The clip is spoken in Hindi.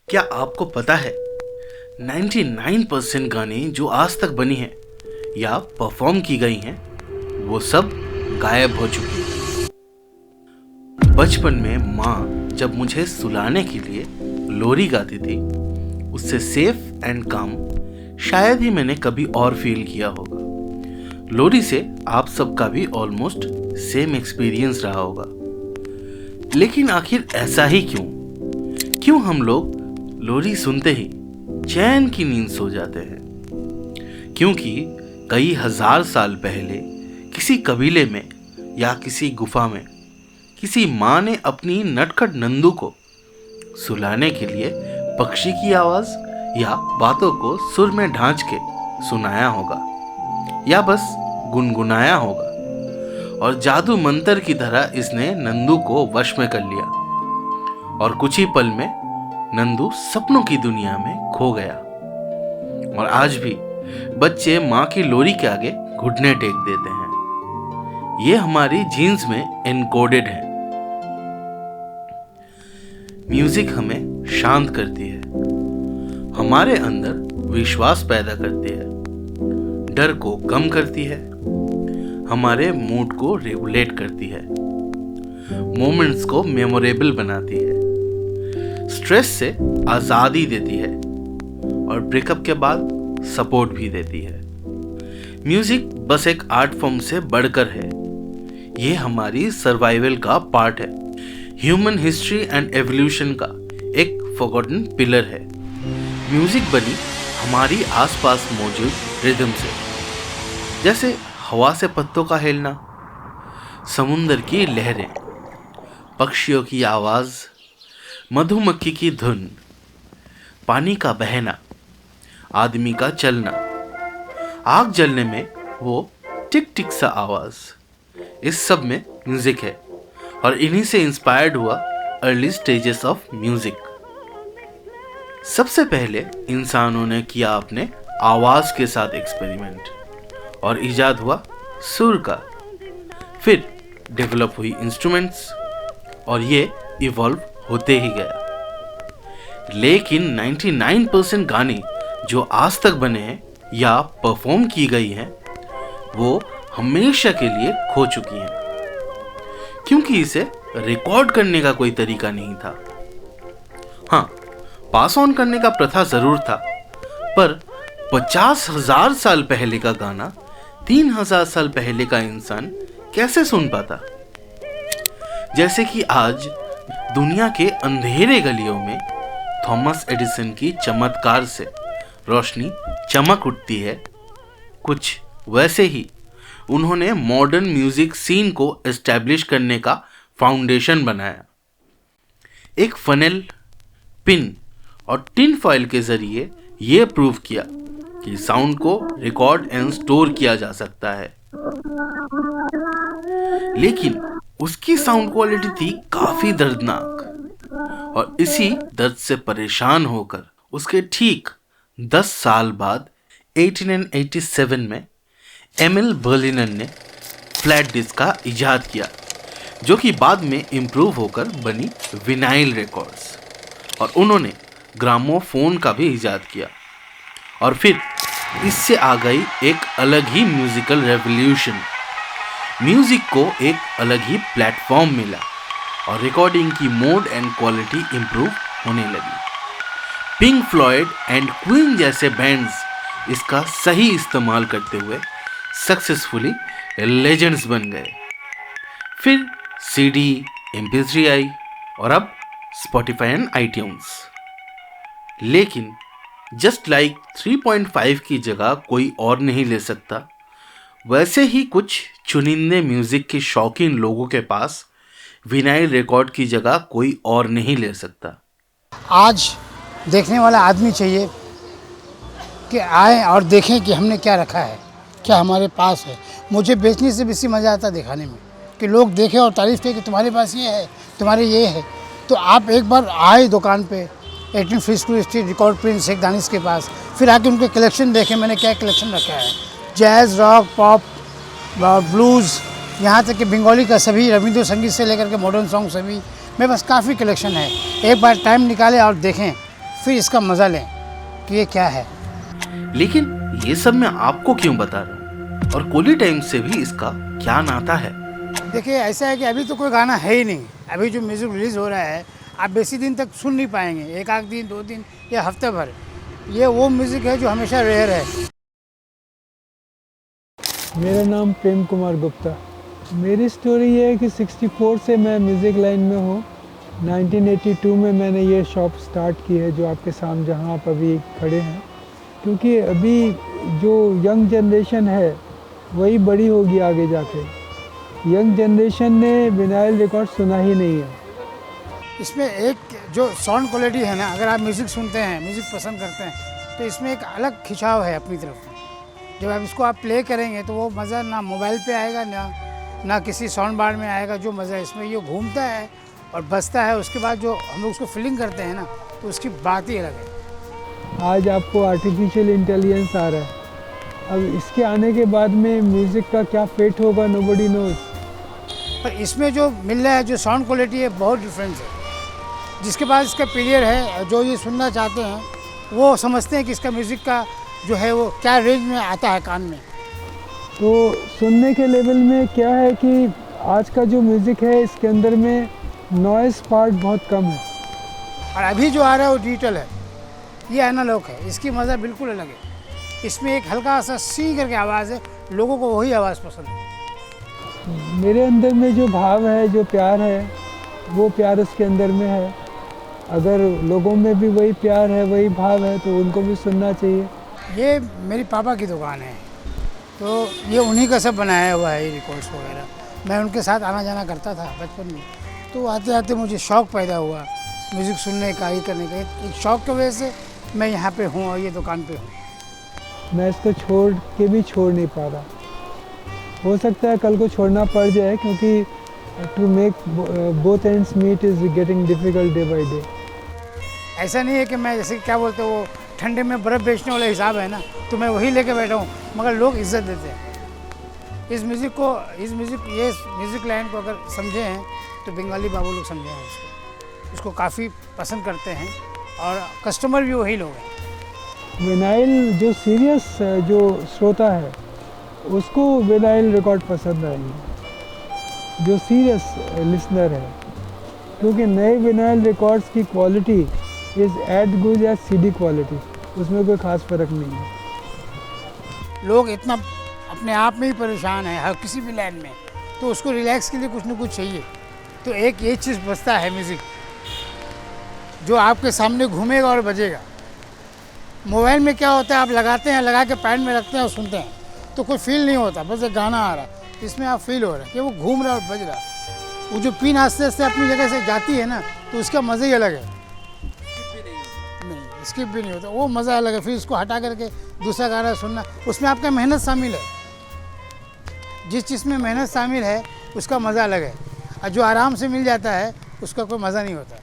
क्या आपको पता है 99% गाने जो आज तक बनी हैं या परफॉर्म की गई हैं वो सब गायब हो चुकी हैं। बचपन में माँ जब मुझे सुलाने के लिए लोरी गाती थी, उससे सेफ एंड काम शायद ही मैंने कभी और फील किया होगा। लोरी से आप सबका भी ऑलमोस्ट सेम एक्सपीरियंस रहा होगा। लेकिन आखिर ऐसा ही क्यों हम लोग लोरी सुनते ही चैन की नींद सो जाते हैं? क्योंकि कई हजार साल पहले किसी कबीले में या किसी गुफा में किसी माँ ने अपनी नटखट नंदू को सुलाने के लिए पक्षी की आवाज या बातों को सुर में ढांच के सुनाया होगा या बस गुनगुनाया होगा, और जादू मंत्र की तरह इसने नंदू को वश में कर लिया और कुछ ही पल में नंदू सपनों की दुनिया में खो गया। और आज भी बच्चे माँ की लोरी के आगे घुटने टेक देते हैं। ये हमारी जीन्स में एनकोडेड है। म्यूजिक हमें शांत करती है, हमारे अंदर विश्वास पैदा करती है, डर को कम करती है, हमारे मूड को रेगुलेट करती है, मोमेंट्स को मेमोरेबल बनाती है, स्ट्रेस से आज़ादी देती है और ब्रेकअप के बाद सपोर्ट भी देती है। म्यूजिक बस एक आर्ट फॉर्म से बढ़कर है, ये हमारी सर्वाइवल का पार्ट है, ह्यूमन हिस्ट्री एंड एवोल्यूशन का एक फॉरगॉटन पिलर है। म्यूजिक बनी हमारी आसपास मौजूद रिदम से, जैसे हवा से पत्तों का हिलना, समुंदर की लहरें, पक्षियों की आवाज, मधुमक्खी की धुन, पानी का बहना, आदमी का चलना, आग जलने में वो टिक टिक सा आवाज, इस सब में म्यूजिक है और इन्हीं से इंस्पायर्ड हुआ अर्ली स्टेजेस ऑफ म्यूजिक। सबसे पहले इंसानों ने किया अपने आवाज के साथ एक्सपेरिमेंट और इजाद हुआ सुर का। फिर डेवलप हुई इंस्ट्रूमेंट्स और ये इवॉल्व होते ही गया। लेकिन 99% गाने जो आज तक बने हैं या परफॉर्म की गई हैं वो हमेशा के लिए खो चुकी हैं, क्योंकि इसे रिकॉर्ड करने का कोई तरीका नहीं था। हाँ, पास ऑन करने का प्रथा जरूर था, पर 50,000 साल पहले का गाना 3,000 साल पहले का इंसान कैसे सुन पाता? जैसे कि आज दुनिया के अंधेरे गलियों में थॉमस एडिसन की चमत्कार से रोशनी चमक उठती है, कुछ वैसे ही उन्होंने मॉडर्न म्यूजिक सीन को एस्टैब्लिश करने का फाउंडेशन बनाया। एक फनेल, पिन और टिन फॉइल के जरिए यह प्रूव किया कि साउंड को रिकॉर्ड एंड स्टोर किया जा सकता है। लेकिन उसकी साउंड क्वालिटी थी काफी दर्दनाक, और इसी दर्द से परेशान होकर उसके ठीक 10 साल बाद 1887 में एमिल बर्लिनर ने फ्लैट डिस्क का इजाद किया, जो कि बाद में इम्प्रूव होकर बनी विनाइल रिकॉर्ड्स, और उन्होंने ग्रामोफोन का भी इजाद किया। और फिर इससे आ गई एक अलग ही म्यूजिकल रेवोल्यूशन। म्यूजिक को एक अलग ही प्लेटफॉर्म मिला और रिकॉर्डिंग की मोड एंड क्वालिटी इंप्रूव होने लगी। पिंक फ्लॉयड एंड क्वीन जैसे बैंड्स इसका सही इस्तेमाल करते हुए सक्सेसफुली लेजेंड्स बन गए। फिर सीडी, MP3 आई और अब स्पॉटिफाई एंड iTunes। लेकिन जस्ट लाइक 3.5 की जगह कोई और नहीं ले सकता, वैसे ही कुछ चुनिंदे म्यूजिक के शौकीन लोगों के पास विनाइल रिकॉर्ड की जगह कोई और नहीं ले सकता। आज देखने वाला आदमी चाहिए कि आए और देखें कि हमने क्या रखा है, क्या हमारे पास है। मुझे बेचने से बेसी मज़ा आता है दिखाने में, कि लोग देखें और तारीफ़ करें कि तुम्हारे पास ये है, तुम्हारे ये है। तो आप एक बार आए दुकान पे 18 फीट स्ट्रीट रिकॉर्ड प्रिंट्स एक दानिश के पास, फिर आके उनके कलेक्शन देखें मैंने क्या कलेक्शन रखा है। जैज़, रॉक, पॉप, ब्लूज़, यहाँ तक कि बंगाली का सभी, रविंद्र संगीत से लेकर के मॉडर्न सॉन्ग सभी, मेरे पास काफ़ी कलेक्शन है। एक बार टाइम निकालें और देखें, फिर इसका मज़ा लें कि ये क्या है। लेकिन ये सब मैं आपको क्यों बता रहा हूँ, और कोली टाइम्स से भी इसका क्या नाता है? देखिए ऐसा है कि अभी तो कोई गाना है ही नहीं। अभी जो म्यूज़िक रिलीज़ हो रहा है आप बेसी दिन तक सुन नहीं पाएंगे, एक आध दिन 2 दिन या हफ्ते भर। ये वो म्यूज़िक है जो हमेशा रेयर है। मेरा नाम प्रेम कुमार गुप्ता। मेरी स्टोरी ये है कि 64 से मैं म्यूज़िक लाइन में हूँ। 1982 में मैंने ये शॉप स्टार्ट की है जो आपके सामने जहाँ आप अभी खड़े हैं, क्योंकि अभी जो यंग जनरेशन है वही बड़ी होगी आगे जाके। यंग जनरेशन ने विनाइल रिकॉर्ड सुना ही नहीं है। इसमें एक जो साउंड क्वालिटी है ना, अगर आप म्यूज़िक सुनते हैं, म्यूज़िक पसंद करते हैं, तो इसमें एक अलग खिंचाव है अपनी तरफ। जब आप इसको आप प्ले करेंगे तो वो मज़ा ना मोबाइल पे आएगा ना किसी साउंड बार में आएगा। जो मज़ा इसमें ये घूमता है और बजता है, उसके बाद जो हम लोग उसको फीलिंग करते हैं ना, तो उसकी बात ही अलग है। आज आपको आर्टिफिशियल इंटेलिजेंस आ रहा है, अब इसके आने के बाद में म्यूज़िक का क्या फेट होगा नोबडी नोज़। पर इसमें जो मिल रहा है, जो साउंड क्वालिटी है, बहुत डिफरेंस है। जिसके पास इसका पीरियड है, जो ये सुनना चाहते हैं, वो समझते हैं कि इसका म्यूज़िक का जो है वो क्या रेंज में आता है कान में। तो सुनने के लेवल में क्या है कि आज का जो म्यूज़िक है इसके अंदर में नॉइज़ पार्ट बहुत कम है। और अभी जो आ रहा है वो डिजिटल है, ये एनालॉग है। इसकी मज़ा बिल्कुल अलग है। इसमें एक हल्का सा सी करके आवाज़ है, लोगों को वही आवाज़ पसंद है। मेरे अंदर में जो भाव है, जो प्यार है, वो प्यार उसके अंदर में है। अगर लोगों में भी वही प्यार है, वही भाव है, तो उनको भी सुनना चाहिए। ये मेरी पापा की दुकान है, तो ये उन्हीं का सब बनाया हुआ है, ये रिकॉर्ड्स वगैरह। मैं उनके साथ आना जाना करता था बचपन में, तो आते आते मुझे शौक़ पैदा हुआ म्यूज़िक सुनने का, ये करने का। एक शौक़ की वजह से मैं यहाँ पे हूँ और ये दुकान पे हूँ। मैं इसको छोड़ के भी छोड़ नहीं पा रहा। हो सकता है कल को छोड़ना पड़ जाए, क्योंकि to make both ends meet is getting difficult day by day. ऐसा नहीं है कि मैं जैसे क्या बोलते हैं वो ठंडे में बर्फ़ बेचने वाला हिसाब है ना, तो मैं वही लेके बैठा हूँ, मगर लोग इज़्ज़त देते हैं इस म्यूज़िक लाइन को। अगर समझे हैं तो बंगाली बाबू लोग समझे हैं इसको काफ़ी पसंद करते हैं, और कस्टमर भी वही लोग हैं। विनाइल जो सीरियस जो श्रोता है उसको विनाइल रिकॉर्ड पसंद आएंगे, जो सीरियस लिसनर है, क्योंकि नए विनाइल रिकॉर्ड्स की quality is at good as CD quality, उसमें कोई ख़ास फ़र्क नहीं है। लोग इतना अपने आप में ही परेशान है हर किसी भी लाइन में, तो उसको रिलैक्स के लिए कुछ ना कुछ चाहिए। तो एक ये चीज़ बजता है म्यूज़िक, जो आपके सामने घूमेगा और बजेगा। मोबाइल में क्या होता है, आप लगाते हैं, लगा के पैड में रखते हैं और सुनते हैं, तो कोई फील नहीं होता, बस एक गाना आ रहा है। इसमें आप फील हो रहा है कि वो घूम रहा है और बज रहा है। वो जो पिन आस्ते आस्ते अपनी जगह से जाती है ना, तो उसका मज़ा ही अलग है। नहीं, स्किप भी नहीं होता, वो मज़ा अलग है। फिर इसको हटा करके दूसरा गाना सुनना, उसमें आपका मेहनत शामिल है। जिस चीज़ में मेहनत शामिल है उसका मज़ा अलग है, और जो आराम से मिल जाता है उसका कोई मज़ा नहीं होता।